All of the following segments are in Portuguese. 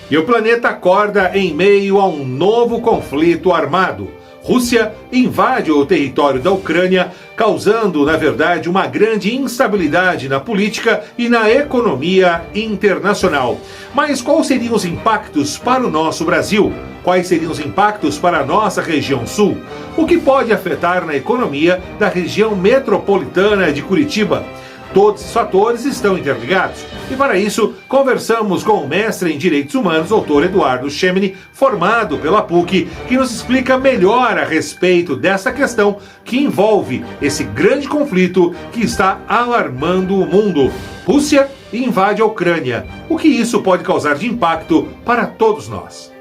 E o planeta acorda em meio a um novo conflito armado. Rússia invade o território da Ucrânia, causando, na verdade, uma grande instabilidade na política e na economia internacional. Mas quais seriam os impactos para o nosso Brasil? Quais seriam os impactos para a nossa região sul? O que pode afetar na economia da região metropolitana de Curitiba? Todos os fatores estão interligados. E para isso, conversamos com o mestre em Direitos Humanos, Dr. Eduardo Chemini, formado pela PUC, que nos explica melhor a respeito dessa questão que envolve esse grande conflito que está alarmando o mundo. Rússia invade a Ucrânia. O que isso pode causar de impacto para todos nós?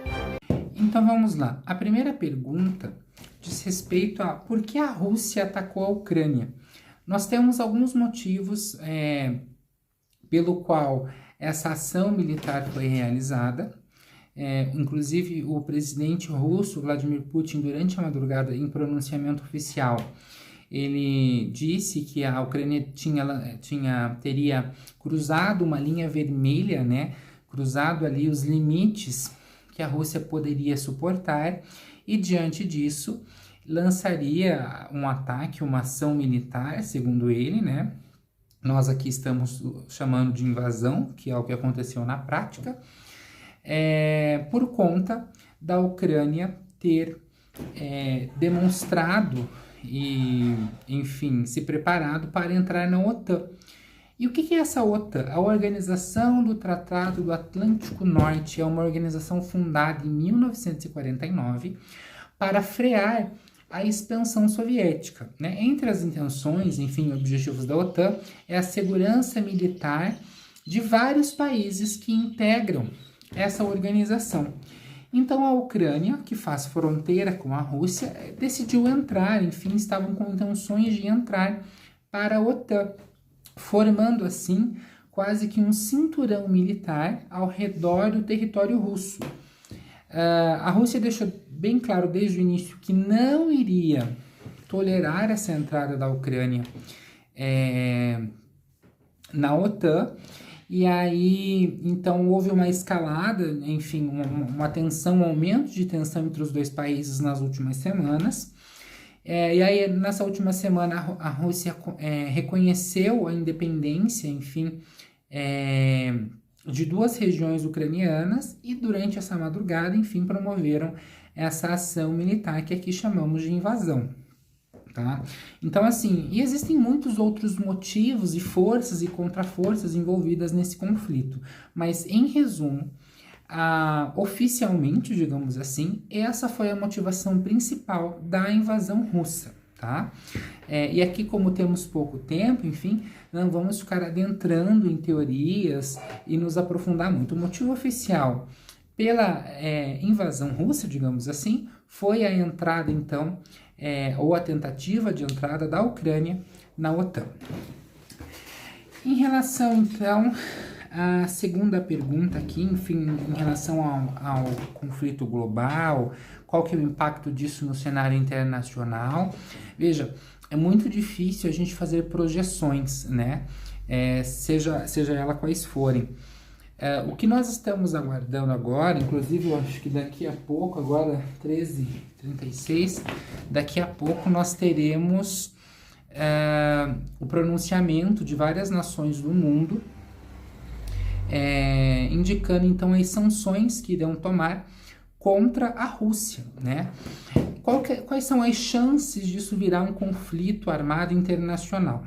Então vamos lá. A primeira pergunta diz respeito a por que a Rússia atacou a Ucrânia. Nós temos alguns motivos pelo qual essa ação militar foi realizada. Inclusive, o presidente russo, Vladimir Putin, durante a madrugada, em pronunciamento oficial, ele disse que a Ucrânia teria cruzado uma linha vermelha, né? Cruzado ali os limites que a Rússia poderia suportar, e diante disso lançaria um ataque, uma ação militar, segundo ele, né? Nós aqui estamos chamando de invasão, que é o que aconteceu na prática, por conta da Ucrânia ter demonstrado e, enfim, se preparado para entrar na OTAN. E o que é essa OTAN? A Organização do Tratado do Atlântico Norte é uma organização fundada em 1949 para frear a expansão soviética, né? Entre as intenções, enfim, objetivos da OTAN é a segurança militar de vários países que integram essa organização. Então a Ucrânia, que faz fronteira com a Rússia, decidiu entrar, enfim, estavam com intenções de entrar para a OTAN, formando assim quase que um cinturão militar ao redor do território russo. A Rússia deixou bem claro desde o início que não iria tolerar essa entrada da Ucrânia na OTAN, e aí então houve uma escalada, enfim, uma tensão, um aumento de tensão entre os dois países nas últimas semanas. E aí nessa última semana a Rússia reconheceu a independência, enfim, de duas regiões ucranianas, e durante essa madrugada, enfim, promoveram essa ação militar que aqui chamamos de invasão, tá? Então, assim, e existem muitos outros motivos e forças e contraforças envolvidas nesse conflito, mas em resumo, oficialmente, digamos assim, essa foi a motivação principal da invasão russa, tá? E aqui, como temos pouco tempo, enfim, não vamos ficar adentrando em teorias e nos aprofundar muito. O motivo oficial pela invasão russa, digamos assim, foi a entrada, então, ou a tentativa de entrada da Ucrânia na OTAN. Em relação, então, à segunda pergunta aqui, enfim, em relação ao conflito global, qual que é o impacto disso no cenário internacional? Veja, é muito difícil a gente fazer projeções, né? Seja ela quais forem. O que nós estamos aguardando agora, inclusive eu acho que daqui a pouco, agora 13h36, daqui a pouco nós teremos o pronunciamento de várias nações do mundo, indicando então as sanções que irão tomar contra a Rússia, né? Quais são as chances disso virar um conflito armado internacional?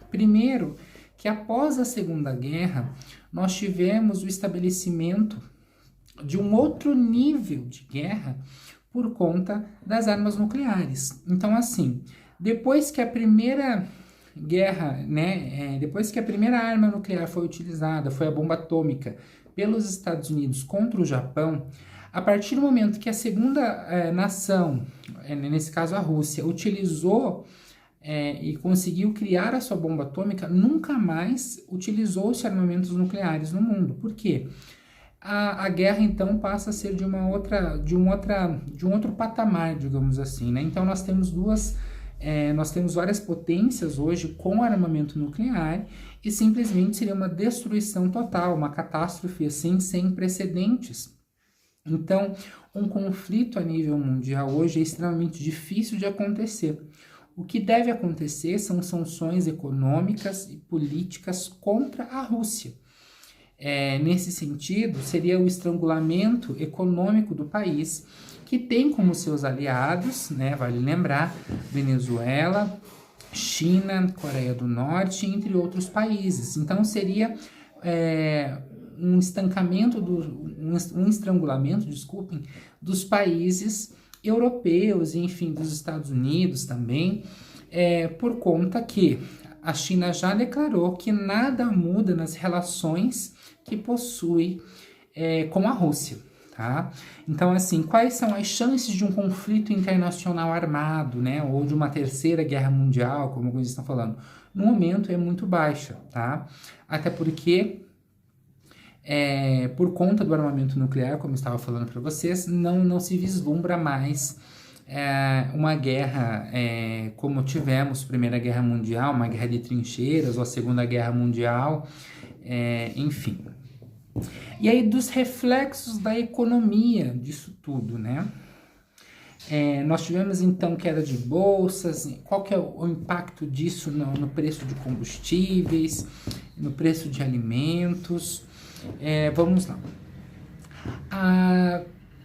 Primeiro, que após a Segunda Guerra, nós tivemos o estabelecimento de um outro nível de guerra por conta das armas nucleares. Então, assim, depois que a primeira guerra, né, depois que a primeira arma nuclear foi utilizada, foi a bomba atômica, pelos Estados Unidos contra o Japão, a partir do momento que a segunda nação, nesse caso a Rússia, utilizou e conseguiu criar a sua bomba atômica, nunca mais utilizou-se armamentos nucleares no mundo. Por quê? A guerra, então, passa a ser de um outro patamar, digamos assim, né? Então, nós temos duas Nós temos várias potências hoje com armamento nuclear e simplesmente seria uma destruição total, uma catástrofe assim sem precedentes. Então, um conflito a nível mundial hoje é extremamente difícil de acontecer. O que deve acontecer são sanções econômicas e políticas contra a Rússia. Nesse sentido, seria o estrangulamento econômico do país, que tem como seus aliados, né, vale lembrar, Venezuela, China, Coreia do Norte, entre outros países. Então, seria um estrangulamento, desculpem, dos países europeus, enfim, dos Estados Unidos também, por conta que a China já declarou que nada muda nas relações que possui com a Rússia, tá? Então, assim, quais são as chances de um conflito internacional armado, né, ou de uma terceira guerra mundial, como alguns estão falando? No momento é muito baixa, tá? Até porque por conta do armamento nuclear, como eu estava falando para vocês, não se vislumbra mais uma guerra como tivemos Primeira Guerra Mundial, uma guerra de trincheiras, ou a Segunda Guerra Mundial, enfim. E aí, dos reflexos da economia disso tudo, né? Nós tivemos então queda de bolsas. Qual que é o impacto disso no preço de combustíveis, no preço de alimentos? Vamos lá.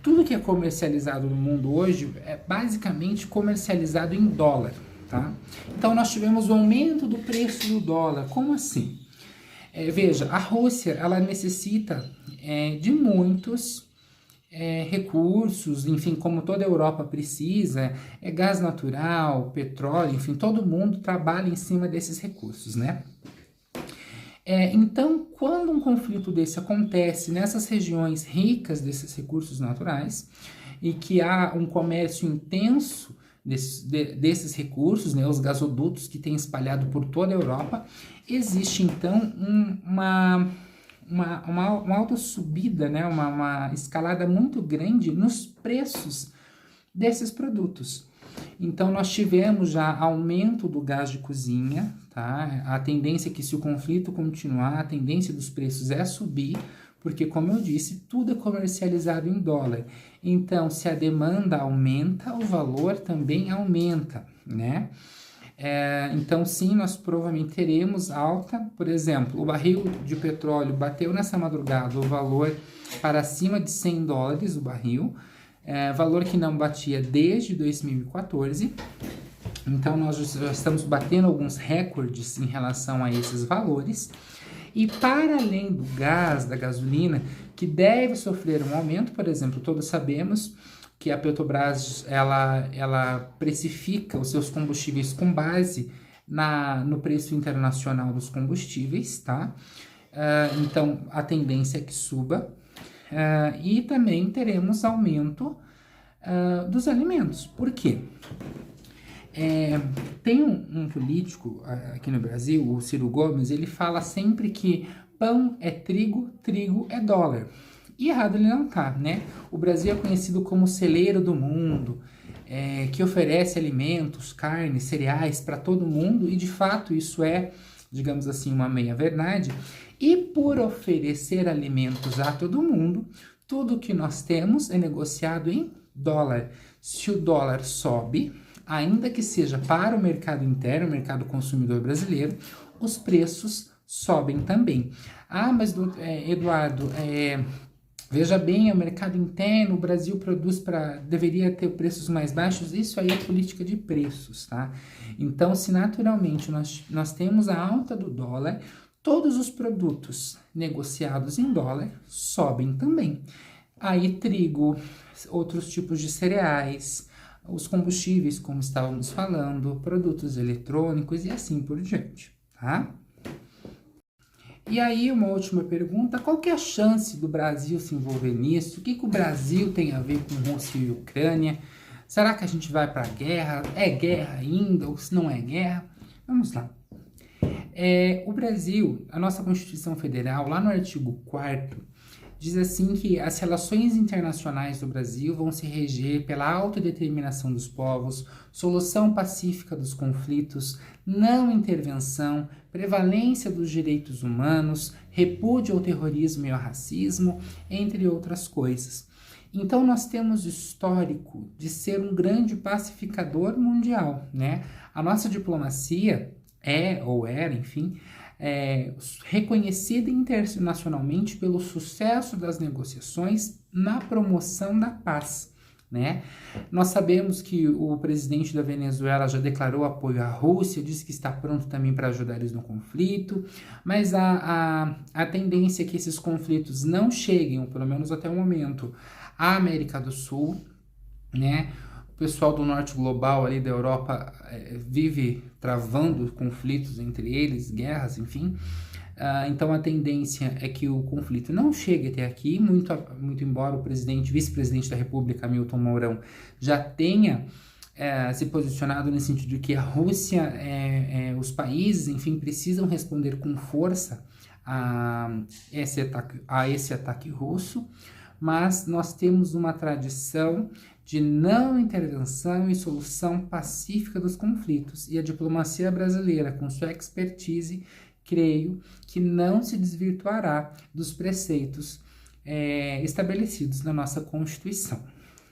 Tudo que é comercializado no mundo hoje é basicamente comercializado em dólar, tá? Então nós tivemos o aumento do preço do dólar. Como assim? Veja, a Rússia ela necessita de muitos recursos, enfim, como toda a Europa precisa, gás natural, petróleo, enfim, todo mundo trabalha em cima desses recursos, né? Então, quando um conflito desse acontece nessas regiões ricas desses recursos naturais e que há um comércio intenso desses recursos, né, os gasodutos que têm espalhado por toda a Europa, existe então uma alta subida, né, uma escalada muito grande nos preços desses produtos. Então, nós tivemos já aumento do gás de cozinha, tá? A tendência é que, se o conflito continuar, a tendência dos preços é subir, porque, como eu disse, tudo é comercializado em dólar. Então, se a demanda aumenta, o valor também aumenta, né? Então, sim, nós provavelmente teremos alta. Por exemplo, o barril de petróleo bateu nessa madrugada o valor para acima de $100 o barril, valor que não batia desde 2014. Então, nós já estamos batendo alguns recordes em relação a esses valores. E para além do gás, da gasolina, que deve sofrer um aumento, por exemplo, todos sabemos que a Petrobras ela precifica os seus combustíveis com base no preço internacional dos combustíveis, tá? Então, a tendência é que suba. E também teremos aumento dos alimentos. Por quê? Tem um político aqui no Brasil, o Ciro Gomes, ele fala sempre que pão é trigo, trigo é dólar. E errado ele não tá, né? O Brasil é conhecido como celeiro do mundo, que oferece alimentos, carnes, cereais para todo mundo, e de fato isso é, digamos assim, uma meia-verdade. E por oferecer alimentos a todo mundo, tudo que nós temos é negociado em dólar. Se o dólar sobe, ainda que seja para o mercado interno, o mercado consumidor brasileiro, os preços sobem também. Mas Eduardo, veja bem, o mercado interno, o Brasil deveria ter preços mais baixos. Isso aí é política de preços, tá? Então, se naturalmente nós temos a alta do dólar, todos os produtos negociados em dólar sobem também. Aí trigo, outros tipos de cereais, os combustíveis, como estávamos falando, produtos eletrônicos e assim por diante, tá? E aí, uma última pergunta: qual que é a chance do Brasil se envolver nisso? O que o Brasil tem a ver com Rússia e Ucrânia? Será que a gente vai para a guerra? É guerra ainda ou se não é guerra? Vamos lá. O Brasil, a nossa Constituição Federal, lá no artigo 4º, diz assim que as relações internacionais do Brasil vão se reger pela autodeterminação dos povos, solução pacífica dos conflitos, não intervenção, prevalência dos direitos humanos, repúdio ao terrorismo e ao racismo, entre outras coisas. Então nós temos histórico de ser um grande pacificador mundial, né? A nossa diplomacia é, ou era, enfim, reconhecida internacionalmente pelo sucesso das negociações na promoção da paz, né? Nós sabemos que o presidente da Venezuela já declarou apoio à Rússia, disse que está pronto também para ajudar eles no conflito, mas a tendência é que esses conflitos não cheguem, ou pelo menos até o momento, à América do Sul, né? O pessoal do norte global ali da Europa vive travando conflitos entre eles, guerras, enfim. Então a tendência é que o conflito não chegue até aqui, muito embora o vice-presidente da República, Hamilton Mourão, já tenha se posicionado no sentido de que a Rússia, os países, enfim, precisam responder com força a esse ataque russo, mas nós temos uma tradição de não intervenção e solução pacífica dos conflitos, e a diplomacia brasileira, com sua expertise, creio que não se desvirtuará dos preceitos estabelecidos na nossa Constituição,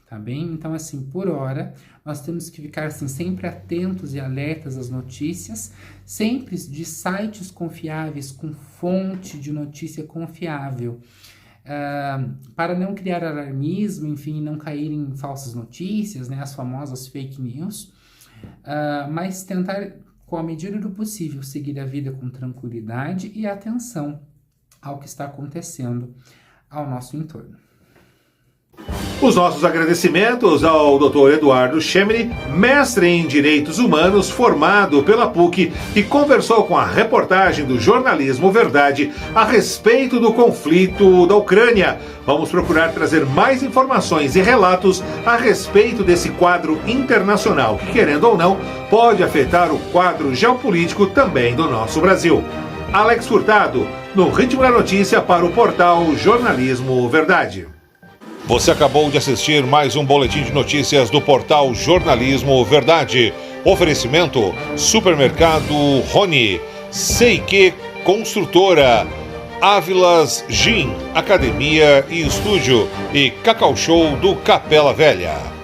tá bem? Então, assim, por hora, nós temos que ficar assim, sempre atentos e alertas às notícias, sempre de sites confiáveis, com fonte de notícia confiável, para não criar alarmismo, enfim, não cair em falsas notícias, né, as famosas fake news, mas tentar, com a medida do possível, seguir a vida com tranquilidade e atenção ao que está acontecendo ao nosso entorno. Os nossos agradecimentos ao Dr. Eduardo Chemney, mestre em Direitos Humanos, formado pela PUC, que conversou com a reportagem do Jornalismo Verdade a respeito do conflito da Ucrânia. Vamos procurar trazer mais informações e relatos a respeito desse quadro internacional, que, querendo ou não, pode afetar o quadro geopolítico também do nosso Brasil. Alex Furtado, no Ritmo da Notícia para o portal Jornalismo Verdade. Você acabou de assistir mais um boletim de notícias do portal Jornalismo Verdade. Oferecimento: Supermercado Rony, Seike Construtora, Ávilas Gin, Academia e Estúdio e Cacau Show do Capela Velha.